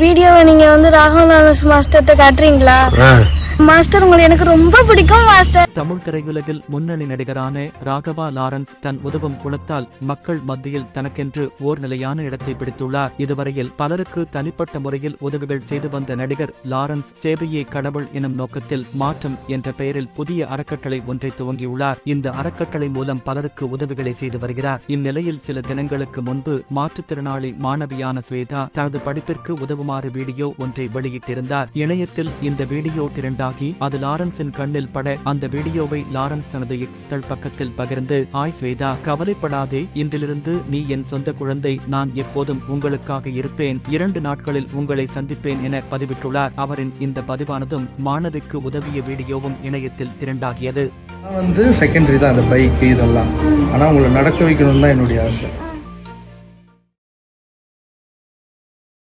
வீடியோவை நீங்க Raghavan Lawrence மாஸ்டர்கிட்ட காட்டுறீங்களா? Master உங்களை எனக்கு ரொம்ப பிடிக்கும் மாஸ்டர். தமிழ் திரையுலகில் முன்னணி நடிகரான ராகவா லாரன்ஸ் தன் உதவும் குணத்தால் மக்கள் மத்தியில் தனக்கென்று ஓர் நிலையான இடத்தை பிடித்துள்ளார். இதுவரையில் பலருக்கு தனிப்பட்ட முறையில் உதவிகள் செய்து வந்த நடிகர் லாரன்ஸ் சேவையே கடவுள் எனும் நோக்கத்தில் மாற்றம் என்ற பெயரில் புதிய அறக்கட்டளை ஒன்றை துவங்கியுள்ளார். இந்த அறக்கட்டளை மூலம் பலருக்கு உதவிகளை செய்து வருகிறார். இந்நிலையில் சில தினங்களுக்கு முன்பு மாற்றுத்திறனாளி மாணவியான ஸ்வேதா தனது படிப்பிற்கு உதவுமாறு வீடியோ ஒன்றை வெளியிட்டிருந்தார். இணையத்தில் இந்த வீடியோ திரண்டாகி அது லாரன்ஸின் கண்ணில் பட அந்த வீடியோவை லாரன்ஸ் தனது எக்ஸ் பக்கத்தில் பகிர்ந்து, "ஹாய் ஸ்வேதா, கவலைப்படாதே, இன்றிலிருந்து நீ என் சொந்த குழந்தை, நான் எப்போதும் உங்களுக்காக இருப்பேன், 2 நாட்களில் உங்களை சந்திப்பேன்" என பதிவிட்டுள்ளார். அவரின் இந்த பதிவானதும் மாணவிக்கு உதவிய வீடியோவும் இணையத்தில் திரண்டாகியது. செகண்டரி தான் அந்த பைக் இதெல்லாம், ஆனா உங்களை நடக்க வைக்கணும் தான் என்னுடைய ஆசை.